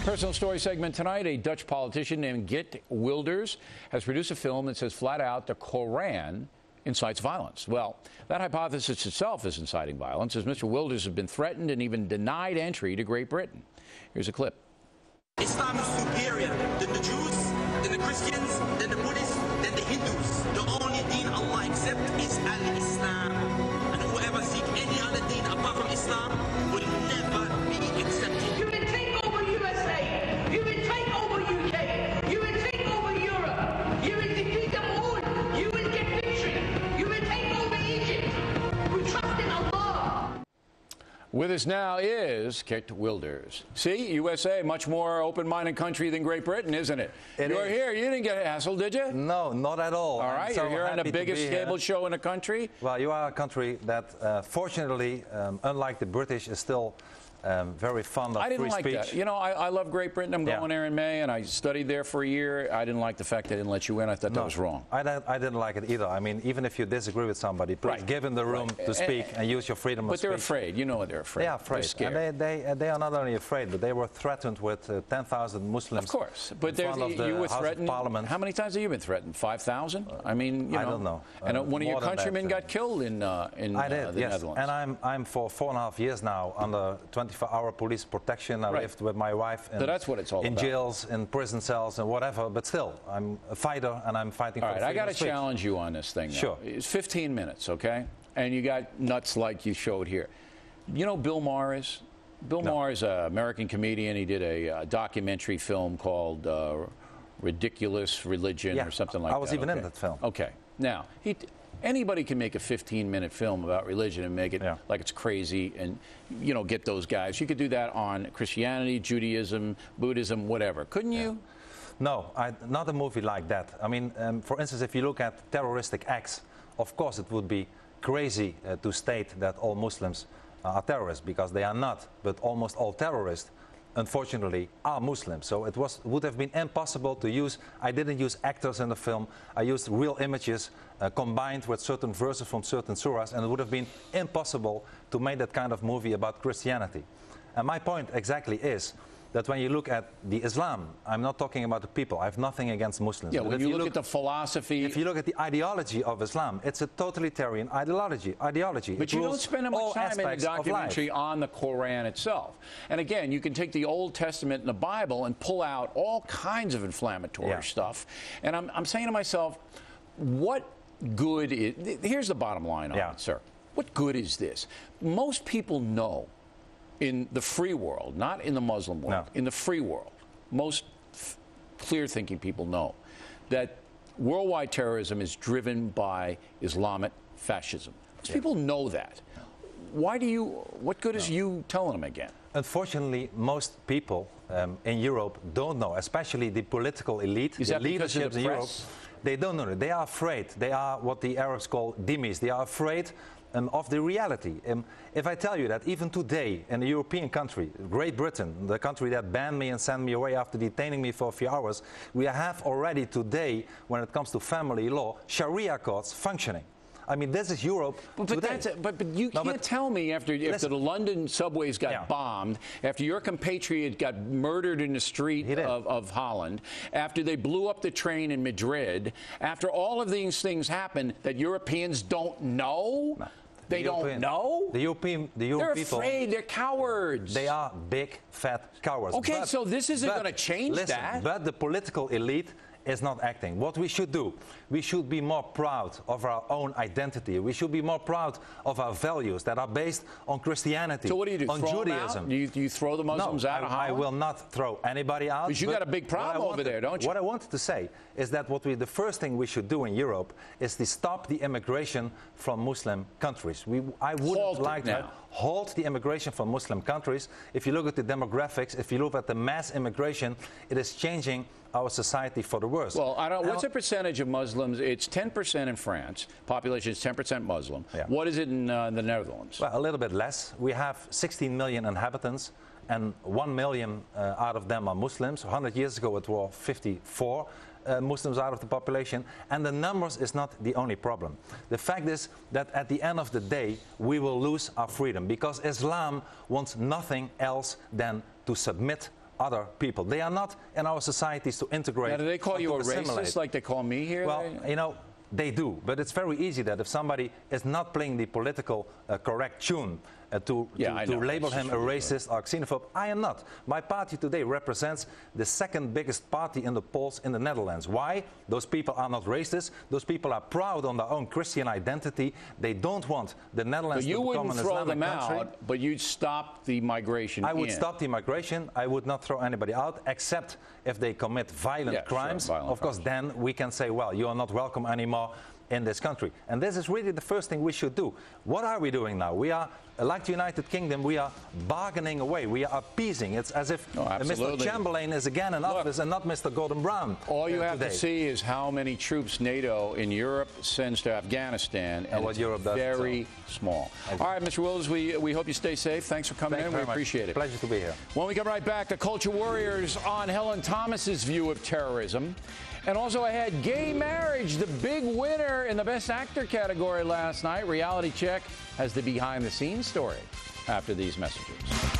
Personal story segment tonight. A Dutch politician named Geert has produced a film that says flat out the Koran incites violence. Well, that hypothesis itself is inciting violence, as Mr. Wilders has been threatened and even denied entry to Great Britain. Here's a clip. Islam is superior than the Jews, than the Christians, than the Buddhists, than the Hindus. The only deen Allah accepts is Al-Islam. And whoever seeks any other deen apart from Islam will never be accepted. You will take over USA. You will take over UK. You will take over Europe. You will defeat them all. You will get victory. You will take over Egypt. We trust in Allah. With us now is Geert Wilders. See, USA, much more open-minded country than Great Britain, isn't it? You're here. You didn't get hassled, did you? No, not at all. All right, so you're here on the biggest cable show in the country. Well, you are a country that, fortunately, unlike the British, is still very fond of free speech. I didn't like that. You know, I love Great Britain. I'm going there in May, and I studied there for a year. I didn't like the fact they didn't let you in. I thought that was wrong. I didn't like it either. I mean, even if you disagree with somebody, please give them the room to speak and use your freedom of speech. But they're afraid. You know they're afraid. They are afraid. They're scared. And they are not only afraid, but they were threatened with 10,000 Muslims. Of course. But you were threatened. How many times have you been threatened? 5,000? I mean, you know. I don't know. And one of your countrymen got killed in the Netherlands. And I'm for 4.5 years now under 24-hour police protection. I lived with my wife so that's what it's all in about. Jails, in prison cells, and whatever. But still, I'm a fighter, and I'm fighting for freedom of speech. I got to challenge you on this thing. Sure. It's 15 minutes, okay? And you got nuts like you showed here. You know Bill Maher is? Bill Maher is an American comedian. He did a documentary film called Ridiculous Religion or something like that. I was even in that film. Okay. Now, anybody can make a 15-minute film about religion and make it like it's crazy and, you know, get those guys. You could do that on Christianity, Judaism, Buddhism, whatever. Couldn't you? No, not a movie like that. I mean, for instance, if you look at terroristic acts, of course it would be crazy to state that all Muslims are terrorists, because they are not. But almost all terrorists, unfortunately, are Muslims. So it would have been impossible to use. I didn't use actors in the film. I used real images combined with certain verses from certain surahs, and it would have been impossible to make that kind of movie about Christianity. And my point exactly is that when you look at the Islam, I'm not talking about the people. I have nothing against Muslims. Yeah, when you look at the philosophy... If you look at the ideology of Islam, it's a totalitarian ideology. But you don't spend much time in the documentary on the Koran itself. And again, you can take the Old Testament and the Bible and pull out all kinds of inflammatory stuff. And I'm saying to myself, what good is... Here's the bottom line on it, sir. What good is this? Most people know in the free world, not in the Muslim world, in the free world, most clear-thinking people know that worldwide terrorism is driven by Islamic fascism. Most people know that. What good is you telling them again? Unfortunately, most people in Europe don't know, especially the political elite, the leadership in Europe. They don't know it. They are afraid. They are what the Arabs call dhimmis. They are afraid of the reality. If I tell you that even today in a European country, Great Britain, the country that banned me and sent me away after detaining me for a few hours, we have already today, when it comes to family law, Sharia courts functioning. I mean, this is Europe today. But you can't tell me after the London subways got bombed, after your compatriot got murdered in the street of Holland, after they blew up the train in Madrid, after all of these things happened, that Europeans don't know? No. They don't know? The European they're people... They're afraid. They're cowards. They are big, fat cowards. Okay, so this isn't going to change that. But the political elite is not acting. What we should do, we should be more proud of our own identity. We should be more proud of our values that are based on Christianity, so what do you do? on Judaism. Do you throw the Muslims out of Holland? I will not throw anybody out. Because you got a big problem over there, don't you? What I wanted to say is that the first thing we should do in Europe is to stop the immigration from Muslim countries. I wouldn't like to halt the immigration from Muslim countries. If you look at the demographics, if you look at the mass immigration, it is changing our society for the worse. Well, what's the percentage of Muslims? It's 10% in France. Population is 10% Muslim. What is it in the Netherlands? Well, a little bit less. We have 16 million inhabitants, and 1 million out of them are Muslims. 100 years ago, it was 54 Muslims out of the population. And the numbers is not the only problem. The fact is that at the end of the day, we will lose our freedom, because Islam wants nothing else than to submit other people. They are not in our societies to integrate. Now, do they call you a assimilate. racist like they call me here? Well, you know, they do, but it's very easy that if somebody is not playing the political correct tune to label him a racist or xenophobe, I am not. My party today represents the second biggest party in the polls in the Netherlands. Why? Those people are not racist. Those people are proud on their own Christian identity. They don't want the Netherlands to become an Islamic country. You wouldn't throw them out, but you'd stop the migration. I would stop the migration. I would not throw anybody out, except if they commit violent crimes. Sure, violent of course, then we can say, well, you are not welcome anymore in this country. And this is really the first thing we should do. What are we doing now? We are, like the United Kingdom, we are bargaining away. We are appeasing. It's as if Mr. Chamberlain is again in office and not Mr. Gordon Brown. All you have to see is how many troops NATO in Europe sends to Afghanistan, and what Europe does very small. All right, Mr. Wills, we hope you stay safe. Thanks for coming in. We appreciate it. Pleasure to be here. When we come right back, the Culture Warriors on Helen Thomas's view of terrorism. And also ahead, gay marriage, the big winner in the Best Actor category last night. Reality Check has the behind-the-scenes story after these messages.